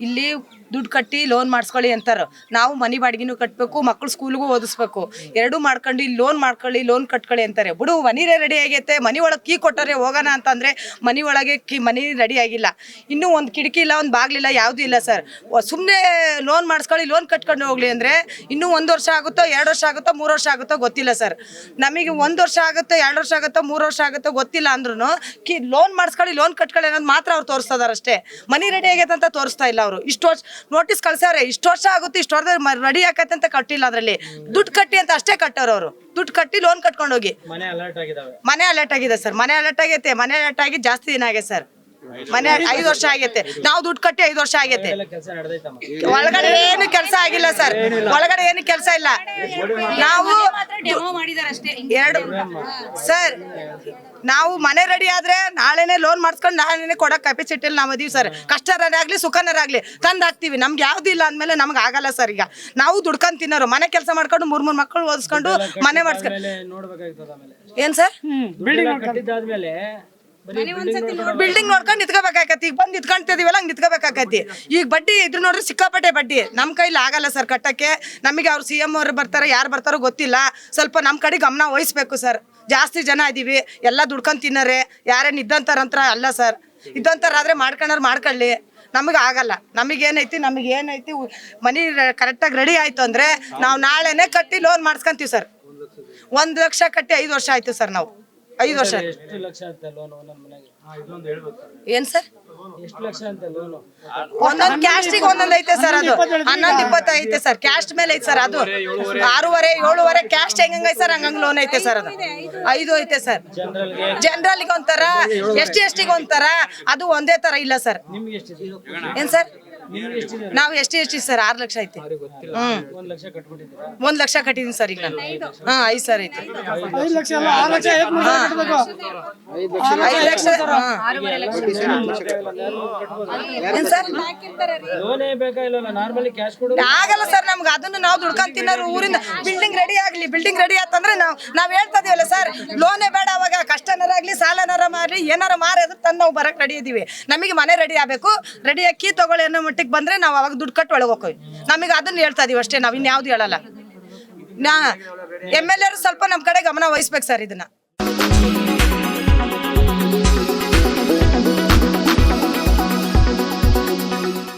ಇಲ್ಲಿ ದುಡ್ಡು ಕಟ್ಟಿ ಲೋನ್ ಮಾಡಿಸ್ಕೊಳ್ಳಿ ಅಂತಾರೆ. ನಾವು ಮನೆ ಬಾಡಿಗೆನೂ ಕಟ್ಟಬೇಕು, ಮಕ್ಕಳು ಸ್ಕೂಲ್ಗೂ ಓದಿಸ್ಬೇಕು, ಎರಡೂ ಮಾಡ್ಕೊಂಡು ಇಲ್ಲಿ ಲೋನ್ ಮಾಡ್ಕೊಳ್ಳಿ, ಲೋನ್ ಕಟ್ಕೊಳ್ಳಿ ಅಂತಾರೆ. ಬಿಡು, ಮನಿ ರೆಡಿ ಆಗೈತೆ, ಮನೆ ಒಳಗೆ ಕೀ ಕೊಟ್ಟರೆ ಹೋಗೋಣ ಅಂತಂದರೆ ಮನೆ ಒಳಗೆ ಮನೆ ರೆಡಿ ಆಗಿಲ್ಲ, ಇನ್ನೂ ಒಂದು ಕಿಟಕಿ ಇಲ್ಲ, ಒಂದು ಬಾಗಿಲಿಲ್ಲ, ಯಾವುದೂ ಇಲ್ಲ ಸರ್. ಸುಮ್ಮನೆ ಲೋನ್ ಮಾಡಿಸ್ಕೊಳ್ಳಿ, ಲೋನ್ ಕಟ್ಕೊಂಡು ಹೋಗ್ಲಿ ಅಂದರೆ ಇನ್ನೂ 1 ವರ್ಷ ಆಗುತ್ತೋ, 2 ವರ್ಷ ಆಗುತ್ತೋ, 3 ವರ್ಷ ಆಗುತ್ತೋ ಗೊತ್ತಿಲ್ಲ ಸರ್. ನಮಗೆ 1 ವರ್ಷ ಆಗುತ್ತೋ, 2 ವರ್ಷ ಆಗುತ್ತೋ, 3 ವರ್ಷ ಆಗುತ್ತೋ ಗೊತ್ತಿಲ್ಲ ಅಂದ್ರೂ ಲೋನ್ ಮಾಡಿಸ್ಕೊಳ್ಳಿ, ಲೋನ್ ಕಟ್ಕೊಳ್ಳಿ ಅನ್ನೋದು ಮಾತ್ರ ಅವ್ರು ತೋರಿಸ್ತಿದಾರೆ ಅಷ್ಟೇ. ಮನೆ ರೆಡಿ ಆಗೈತೆ ಅಂತ ತೋರಿಸ್ತಾ ಇಲ್ಲ ಅವರು. ಇಷ್ಟು ವರ್ಷ ನೋಟಿಸ್ ಕಳ್ಸವ್ರೆ, ಇಷ್ಟು ವರ್ಷ ಆಗುತ್ತೆ, ಇಷ್ಟು ವರ್ಷ ರೆಡಿ ಆಕತ್ತೆ ಅಂತ ಕಟ್ಟಿಲ್ಲ. ಅದರಲ್ಲಿ ದುಡ್ಡು ಕಟ್ಟಿ ಅಂತ ಅಷ್ಟೇ ಕಟ್ಟೋರು ಅವರು. ದುಡ್ಡು ಕಟ್ಟಿ ಲೋನ್ ಕಟ್ಕೊಂಡು ಹೋಗಿ. ಮನೆ ಅಲರ್ಟ್ ಆಗಿದೆ ಸರ್, ಮನೆ ಅಲರ್ಟ್ ಆಗೈತೆ. ಮನೆ ಅಲರ್ಟ್ ಆಗಿ ಜಾಸ್ತಿ ದಿನ ಆಗೈತೆ ಸರ್. ಮನೆ 5 ವರ್ಷ ಆಗೈತೆ, ನಾವು ದುಡ್ಡು ಕಟ್ಟಿ 5 ವರ್ಷ ಆಗೈತೆ. ಒಳಗಡೆ ಏನು ಕೆಲಸ ಆಗಿಲ್ಲ ಸರ್, ಒಳಗಡೆ ಏನು ಕೆಲಸ ಇಲ್ಲ. ನಾವು ಎರಡು ಸರ್, ನಾವು ಮನೆ ರೆಡಿ ಆದ್ರೆ ನಾಳೆನೆ ಲೋನ್ ಮಾಡಿಸ್ಕೊಂಡು ನಾಳೆನೆ ಕೊಡೋ ಕೆಪಾಸಿಟಿಯಲ್ಲಿ ನಾವು ಅದೀವಿ ಸರ್. ಕಷ್ಟರಾಗಲಿ ಸುಖನರಾಗಲಿ ತಂದು ಹಾಕ್ತೀವಿ. ನಮ್ಗೆ ಯಾವ್ದು ಇಲ್ಲ ಅಂದಮೇಲೆ ನಮ್ಗೆ ಆಗಲ್ಲ ಸರ್. ಈಗ ನಾವು ದುಡ್ಕೊಂಡು ತಿನ್ನೋರು, ಮನೆ ಕೆಲಸ ಮಾಡ್ಕೊಂಡು 3 ಮಕ್ಕಳು ಓದಿಸ್ಕೊಂಡು ಮನೆ ಮಾಡಿಸ್ಕೊಂಡು ಏನ್ ಸರ್, ಬಿಲ್ಡಿಂಗ್ ನೋಡ್ಕೊಂಡು ನಿತ್ಕೋಬೇಕಾಕತಿ. ಈಗ ಬಂದು ನಿತ್ಕೊಂತಿದೀವಲ್ಲ, ಹಂಗೆ ನಿತ್ಕೋಬೇಕಾಕತಿ. ಈಗ ಬಡ್ಡಿ ಇದ್ರು ನೋಡ್ರಿ, ಸಿಕ್ಕಾಪಟ್ಟೆ ಬಡ್ಡಿ. ನಮ್ಮ ಕೈಲಿ ಆಗಲ್ಲ ಸರ್ ಕಟ್ಟಕ್ಕೆ. ನಮಗೆ ಅವ್ರು CM ಅವ್ರು ಬರ್ತಾರೆ, ಯಾರು ಬರ್ತಾರೋ ಗೊತ್ತಿಲ್ಲ. ಸ್ವಲ್ಪ ನಮ್ಮ ಕಡೆ ಗಮನ ವಹಿಸ್ಬೇಕು ಸರ್. ಜಾಸ್ತಿ ಜನ ಇದೀವಿ, ಎಲ್ಲ ದುಡ್ಕೊಂಡು ತಿನ್ನೋರೆ. ಯಾರೇನು ಇದ್ದಂತಾರಂತ್ರ ಅಲ್ಲ ಸರ್. ಇದ್ದಂತಾರಾದ್ರೆ ಮಾಡ್ಕೊಂಡ್ರೆ ಮಾಡ್ಕೊಳ್ಳಿ, ನಮಗೆ ಆಗಲ್ಲ. ನಮಗೇನೈತಿ ಮನಿ ಕರೆಕ್ಟಾಗಿ ರೆಡಿ ಆಯ್ತು ಅಂದ್ರೆ ನಾವು ನಾಳೆನೆ ಕಟ್ಟಿ ಲೋನ್ ಮಾಡಿಸ್ಕೊಂತೀವಿ ಸರ್. 1 ಲಕ್ಷ ಕಟ್ಟಿ 5 ವರ್ಷ ಆಯ್ತು ಸರ್. ನಾವು 5 ವರ್ಷ ಏನ್ ಸರ್, ಒಂದೊಂದು ಕ್ಯಾಸ್ಟಿಗೆ ಒಂದೊಂದು ಐತೆ ಸರ್. ಅದು 11-20 ಐತೆ ಸರ್. ಕ್ಯಾಸ್ಟ್ ಮೇಲೆ ಐತೆ ಸರ್. ಅದು 6.5-7 ಕ್ಯಾಸ್ಟ್ ಹೆಂಗೈತೆ ಸರ್, ಹಂಗಂಗ್ ಲೋನ್ ಐತೆ ಸರ್. ಅದು 5 ಐತೆ ಸರ್. ಜನರಲ್ಗೆ ಒಂಥರ, ST ಒಂಥರ, ಅದು ಒಂದೇ ತರ ಇಲ್ಲ ಸರ್. ಏನ್ ಸರ್, ನಾವು ST ಸರ್ 6 ಲಕ್ಷ ಐತೆ. 1 ಲಕ್ಷ ಕಟ್ಟಿದೀನಿ ಸರ್ ಈಗ ನಾನು. 5 ಸರ್ ಐತೆ. 5 ಲಕ್ಷ ಆಗಲ್ಲ ಸರ್. ನಮ್ಗೆ ಅದನ್ನು ನಾವು ದುಡ್ಕೊಂಡ್ ತಿನ್ನೋರು. ಊರಿಂದ ಬಿಲ್ಡಿಂಗ್ ರೆಡಿ ಆತಂದ್ರೆ ನಾವ್ ಹೇಳ್ತಾ ಇದೀವಲ್ಲ ಸರ್, ಲೋನೇ ಬೇಡ. ಅವಾಗ ಕಷ್ಟನರಾಗ್ಲಿ ಸಾಲನಾರ ಮಾರ್ಲಿ ಏನಾರ ಮಾರಿದ್ರೆ ತಂದು ನಾವು ಬರಕ್ ರೆಡಿ ಇದೀವಿ. ನಮಗೆ ಮನೆ ರೆಡಿ ಆಗ್ಬೇಕು, ರೆಡಿ ಅಕ್ಕಿ ತಗೊಳ್ಳಿ ಅನ್ನೋ ಮಟ್ಟಿಗೆ ಬಂದ್ರೆ ನಾವು ಅವಾಗ ದುಡ್ಡು ಕಟ್ಟಿ ಒಳಗೆ ಹೋಗ್ತೀವಿ. ನಮಗೆ ಅದನ್ನ ಹೇಳ್ತಾ ಇದೀವಿ ಅಷ್ಟೇ, ನಾವು ಇನ್ಯಾವ್ದು ಹೇಳಲ್ಲ. MLA ಸ್ವಲ್ಪ ನಮ್ಮ ಕಡೆ ಗಮನ ವಹಿಸ್ಬೇಕು ಸರ್ ಇದನ್ನ.